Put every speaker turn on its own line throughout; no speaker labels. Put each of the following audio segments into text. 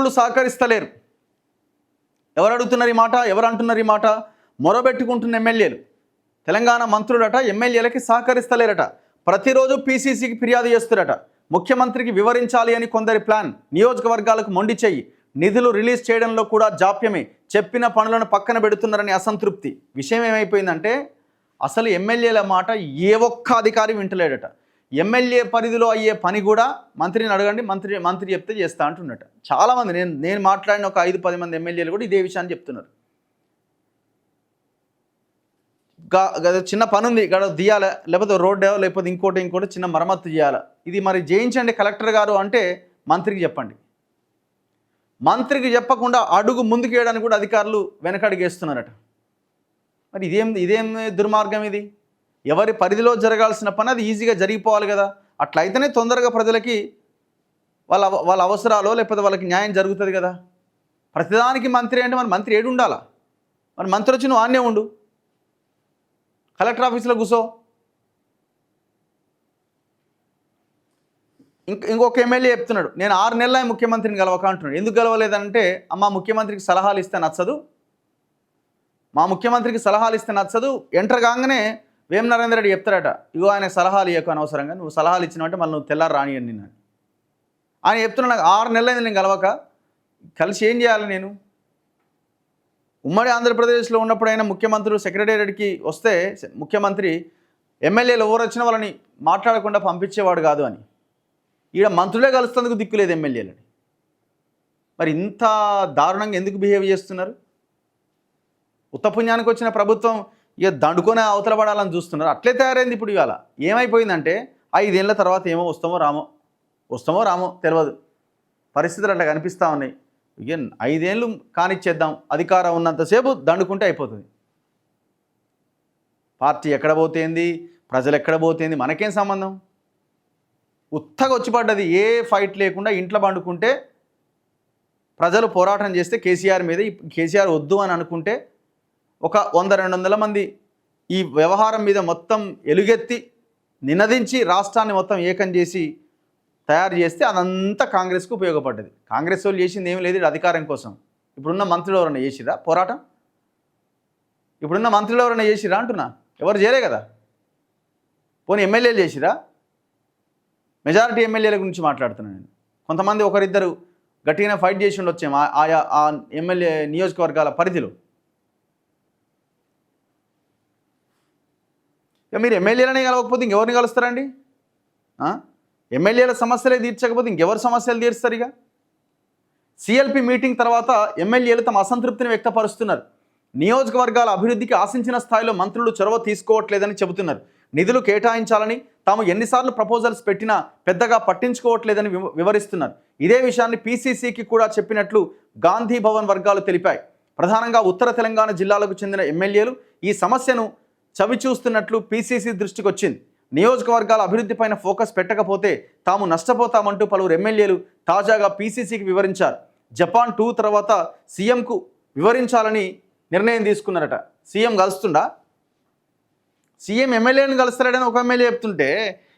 మంత్రులు సహకరిస్తలేరు. ఎవరు అడుగుతున్నారు ఈ మాట? ఎవరు అంటున్నారు ఈ మాట? మొరబెట్టుకుంటున్న ఎమ్మెల్యేలు. తెలంగాణ మంత్రులట ఎమ్మెల్యేలకి సహకరిస్తలేరట. ప్రతిరోజు పీసీసీకి ఫిర్యాదు చేస్తారట. ముఖ్యమంత్రికి వివరించాలి అని కొందరి ప్లాన్. నియోజకవర్గాలకు మొండి చెయ్యి. నిధులు రిలీజ్ చేయడంలో కూడా జాప్యమే. చెప్పిన పనులను పక్కన పెడుతున్నారని అసంతృప్తి. విషయం ఏమైపోయిందంటే అసలు ఎమ్మెల్యేల మాట ఏ ఒక్క అధికారి వింటలేడట. ఎమ్మెల్యే పరిధిలో అయ్యే పని కూడా మంత్రిని అడగండి, మంత్రి చెప్తే చేస్తా అంటున్నట. చాలామంది నేను మాట్లాడిన ఒక 5-10 మంది ఎమ్మెల్యేలు కూడా ఇదే విషయాన్ని చెప్తున్నారు. చిన్న పని ఉంది, గడ తీయాలి, లేకపోతే రోడ్డు లేకపోతే ఇంకోటి చిన్న మరమ్మత్తు చేయాలి. ఇది మరి చేయించండి కలెక్టర్ గారు అంటే మంత్రికి చెప్పండి. మంత్రికి చెప్పకుండా అడుగు ముందుకు వేయడానికి కూడా అధికారులు వెనకడుగేస్తున్నారట. మరి ఇదేం దుర్మార్గం ఇది? ఎవరి పరిధిలో జరగాల్సిన పని అది ఈజీగా జరిగిపోవాలి కదా. అట్లయితేనే తొందరగా ప్రజలకి వాళ్ళ అవసరాలు లేకపోతే వాళ్ళకి న్యాయం జరుగుతుంది కదా. ప్రతిదానికి మంత్రి అంటే మరి మంత్రి ఏడు ఉండాలా? మరి మంత్రి వచ్చి నువ్వు ఆన్నే ఉండు, కలెక్టర్ ఆఫీస్లో కూర్చో. ఇంకొక ఎమ్మెల్యే చెప్తున్నాడు, నేను 6 నెలల ముఖ్యమంత్రిని గెలవక అంటున్నాడు. ఎందుకు గెలవలేదంటే అమ్మ ముఖ్యమంత్రికి సలహాలు ఇస్తే నచ్చదు, మా ముఖ్యమంత్రికి సలహాలు ఇస్తే నచ్చదు. ఎంటర్ కాగానే వేం నరేందర్ రెడ్డి చెప్తారట, ఇగో ఆయన సలహాలు ఇవ్వకు అనవసరంగా, నువ్వు సలహాలు ఇచ్చినావంటే మళ్ళీ నువ్వు తెల్లారు రానియండి నేను ఆయన చెప్తున్నాడు. నాకు 6 నెలలైంది నేను గెలవక, కలిసి ఏం చేయాలి నేను? ఉమ్మడి ఆంధ్రప్రదేశ్లో ఉన్నప్పుడైనా ముఖ్యమంత్రులు సెక్రటేరియట్కి వస్తే ముఖ్యమంత్రి ఎమ్మెల్యేలు ఎవరు వచ్చినా వాళ్ళని మాట్లాడకుండా పంపించేవాడు కాదు అని. ఈడ మంత్రులే కలుస్తేందుకు దిక్కులేదు ఎమ్మెల్యేలని. మరి ఇంత దారుణంగా ఎందుకు బిహేవ్ చేస్తున్నారు? ఉత్తపుణ్యానికి వచ్చిన ప్రభుత్వం ఇక దండుకొని అవతల పడాలని చూస్తున్నారు. అట్లే తయారైంది ఇప్పుడు. ఇవాళ ఏమైపోయిందంటే 5 ఏళ్ళ తర్వాత ఏమో వస్తామో రామో తెలియదు, పరిస్థితులు అట్లా కనిపిస్తూ ఉన్నాయి. ఇక 5 ఏళ్ళు కానిచ్చేద్దాం, అధికారం ఉన్నంతసేపు దండుకుంటే అయిపోతుంది. పార్టీ ఎక్కడ పోతేంది, ప్రజలు ఎక్కడ పోతేంది, మనకేం సంబంధం? ఉత్తగా వచ్చి పడ్డది. ఏ ఫైట్ లేకుండా ఇంట్లో పండుకుంటే ప్రజలు పోరాటం చేస్తే కేసీఆర్ మీద, కేసీఆర్ వద్దు అని అనుకుంటే ఒక 100-200 మంది ఈ వ్యవహారం మీద మొత్తం ఎలుగెత్తి నినదించి రాష్ట్రాన్ని మొత్తం ఏకం చేసి తయారు చేస్తే అదంతా కాంగ్రెస్కు ఉపయోగపడ్డది. కాంగ్రెస్ వాళ్ళు చేసింది ఏమి లేదు అధికారం కోసం. ఇప్పుడున్న మంత్రులు ఎవరైనా చేసిరా పోరాటం? ఇప్పుడున్న మంత్రులు ఎవరైనా చేసిరా అంటున్నా? ఎవరు చేయలే కదా. పోనీ ఎమ్మెల్యేలు చేసిరా? మెజారిటీ ఎమ్మెల్యేల గురించి మాట్లాడుతున్నాను నేను. కొంతమంది ఒకరిద్దరు గట్టిగానే ఫైట్ చేసి ఉండొచ్చేమో ఆయా ఆ ఎమ్మెల్యే నియోజకవర్గాల పరిధిలో. ఇక మీరు ఎమ్మెల్యేలనే కలవకపోతే ఇంకెవరిని కలుస్తారండి? ఎమ్మెల్యేల సమస్యలే తీర్చకపోతే ఇంకెవరి సమస్యలు తీరుస్తారు? ఇక సిఎల్పి మీటింగ్ తర్వాత ఎమ్మెల్యేలు తమ అసంతృప్తిని వ్యక్తపరుస్తున్నారు. నియోజకవర్గాల అభివృద్ధికి ఆశించిన స్థాయిలో మంత్రులు చొరవ తీసుకోవట్లేదని చెబుతున్నారు. నిధులు కేటాయించాలని తాము ఎన్నిసార్లు ప్రపోజల్స్ పెట్టినా పెద్దగా పట్టించుకోవట్లేదని వివరిస్తున్నారు. ఇదే విషయాన్ని పీసీసీకి కూడా చెప్పినట్లు గాంధీ భవన్ వర్గాలు తెలిపాయి. ప్రధానంగా ఉత్తర తెలంగాణ జిల్లాలకు చెందిన ఎమ్మెల్యేలు ఈ సమస్యను చవిచూస్తున్నట్లు పీసీసీ దృష్టికి వచ్చింది. నియోజకవర్గాల అభివృద్ధిపైన ఫోకస్ పెట్టకపోతే తాము నష్టపోతామంటూ పలువురు ఎమ్మెల్యేలు తాజాగా పీసీసీకి వివరించారు. జపాన్ 2 తర్వాత సీఎంకు వివరించాలని నిర్ణయం తీసుకున్నారట. సీఎం కలుస్తుండా? సీఎం ఎమ్మెల్యేని కలుస్తారని ఒక ఎమ్మెల్యే చెప్తుంటే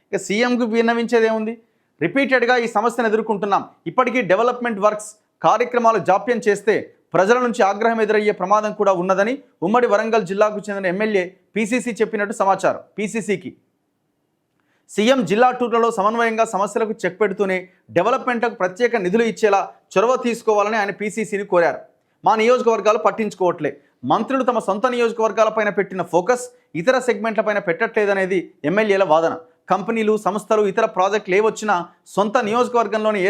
ఇక సీఎంకు విన్నవించేది ఏముంది? రిపీటెడ్గా ఈ సమస్యను ఎదుర్కొంటున్నాం. ఇప్పటికీ డెవలప్మెంట్ వర్క్స్ కార్యక్రమాలు జాప్యం చేస్తే ప్రజల నుంచి ఆగ్రహం ఎదురయ్యే ప్రమాదం కూడా ఉన్నదని ఉమ్మడి వరంగల్ జిల్లాకు చెందిన ఎమ్మెల్యే పీసీసీ చెప్పినట్టు సమాచారం. పీసీసీకి సీఎం జిల్లా టూర్లలో సమన్వయంగా సమస్యలకు చెక్ పెడుతూనే డెవలప్మెంట్లకు ప్రత్యేక నిధులు ఇచ్చేలా చొరవ తీసుకోవాలని ఆయన పీసీసీని కోరారు. మా నియోజకవర్గాలు పట్టించుకోవట్లే, మంత్రులు తమ సొంత నియోజకవర్గాలపైన పెట్టిన ఫోకస్ ఇతర సెగ్మెంట్లపైన పెట్టట్లేదనేది ఎమ్మెల్యేల వాదన. కంపెనీలు, సంస్థలు, ఇతర ప్రాజెక్టులు ఏవొచ్చినా సొంత నియోజకవర్గంలోనే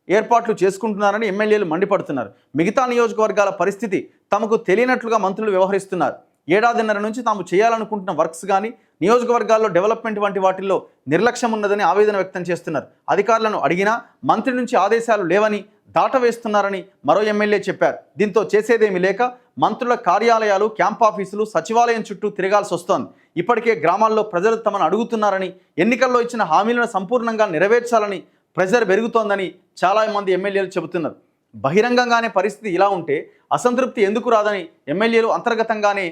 ఏర్పాట్లు చేసుకుంటున్నారని ఎమ్మెల్యేలు మండిపడుతున్నారు. మిగతా నియోజకవర్గాల పరిస్థితి తమకు తెలియనట్లుగా మంత్రులు వ్యవహరిస్తున్నారు. ఏడాదిన్నర నుంచి తాము చేయాలనుకుంటున్న వర్క్స్ కానీ నియోజకవర్గాల్లో డెవలప్మెంట్ వంటి వాటిల్లో నిర్లక్ష్యం ఉన్నదని ఆవేదన వ్యక్తం చేస్తున్నారు. అధికారులను అడిగినా మంత్రి నుంచి ఆదేశాలు లేవని దాటవేస్తున్నారని మరో ఎమ్మెల్యే చెప్పారు. దీంతో చేసేదేమీ లేక మంత్రుల కార్యాలయాలు, క్యాంప్ ఆఫీసులు, సచివాలయం చుట్టూ తిరగాల్సి వస్తోంది. ఇప్పటికే గ్రామాల్లో ప్రజలు తమను అడుగుతున్నారని, ఎన్నికల్లో ఇచ్చిన హామీలను సంపూర్ణంగా నెరవేర్చాలని ప్రెజర్ పెరుగుతోందని చాలామంది ఎమ్మెల్యేలు చెబుతున్నారు. బహిరంగంగానే పరిస్థితి ఇలా ఉంటే అసంతృప్తి ఎందుకు రాదని ఎమ్మెల్యేలు అంతర్గతంగానే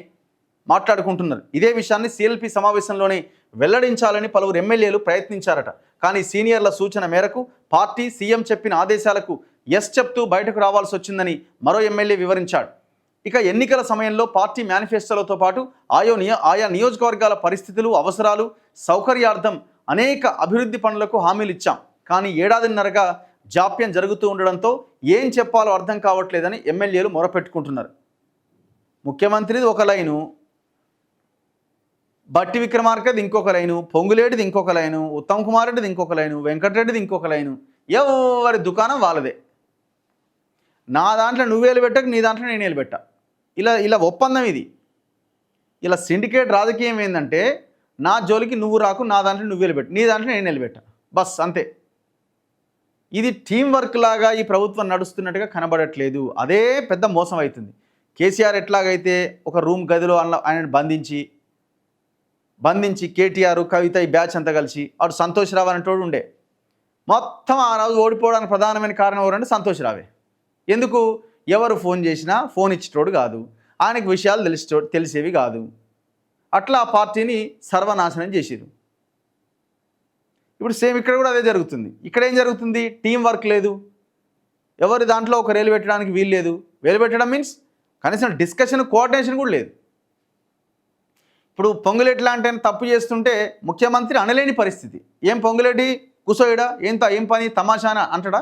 మాట్లాడుకుంటున్నారు. ఇదే విషయాన్ని సిఎల్పి సమావేశంలోనే వెల్లడించాలని పలువురు ఎమ్మెల్యేలు ప్రయత్నించారట. కానీ సీనియర్ల సూచన మేరకు పార్టీ సీఎం చెప్పిన ఆదేశాలకు ఎస్ చెప్తూ బయటకు రావాల్సి వచ్చిందని మరో ఎమ్మెల్యే వివరించాడు. ఇక ఎన్నికల సమయంలో పార్టీ మేనిఫెస్టోలతో పాటు ఆయా నియోజకవర్గాల పరిస్థితులు, అవసరాలు, సౌకర్యార్థం అనేక అభివృద్ధి పనులకు హామీలు ఇచ్చాం. కానీ ఏడాదిన్నరగా జాప్యం జరుగుతూ ఉండడంతో ఏం చెప్పాలో అర్థం కావట్లేదని ఎమ్మెల్యేలు మొరపెట్టుకుంటున్నారు. ముఖ్యమంత్రిది ఒక లైను, బట్టి విక్రమార్కది ఇంకొక లైను, పొంగులేటిది ఇంకొక లైను, ఉత్తమ్ కుమార్ రెడ్డిది ఇంకొక లైను, వెంకటరెడ్డిది ఇంకొక లైను. ఎవరి దుకాణం వాళ్ళదే. నా దాంట్లో నువ్వేలు పెట్టకు, నీ దాంట్లో నేను వేలు పెట్టా. ఇలా ఒప్పందం ఇది. ఇలా సిండికేట్ రాజకీయం ఏంటంటే నా జోలికి నువ్వు రాకు, నా దాంట్లో నువ్వేలు పెట్టు, నీ దాంట్లో నేను వేలు పెట్టా, బస్ అంతే. ఇది టీం వర్క్ లాగా ఈ ప్రభుత్వం నడుస్తున్నట్టుగా కనబడట్లేదు. అదే పెద్ద మోసం అవుతుంది. కేసీఆర్ ఎట్లాగైతే ఒక రూమ్ గదిలో ఆయనను బంధించి కేటీఆర్, కవిత ఈ బ్యాచ్ అంతా కలిసి అటు సంతోష్ రావు అనేటోడు ఉండే. మొత్తం ఆ రోజు ఓడిపోవడానికి ప్రధానమైన కారణం ఎవరంటే సంతోష్ రావే. ఎందుకు? ఎవరు ఫోన్ చేసినా ఫోన్ ఇచ్చేటోడు కాదు, ఆయనకు విషయాలు తెలిసేవి కాదు. అట్లా ఆ పార్టీని సర్వనాశనం చేసిరు. ఇప్పుడు సేమ్ ఇక్కడ కూడా అదే జరుగుతుంది. ఇక్కడ ఏం జరుగుతుంది? టీం వర్క్ లేదు. ఎవరి దాంట్లో ఒక రేలు పెట్టడానికి వీలు లేదు. వేలు పెట్టడం మీన్స్ కనీసం డిస్కషన్, కోఆర్డినేషన్ కూడా లేదు. ఇప్పుడు పొంగులేటి లాంటి తప్పు చేస్తుంటే ముఖ్యమంత్రి అనలేని పరిస్థితి. ఏం పొంగులేటి కుసోయిడా, ఏం పని తమాషానా అంటాడా?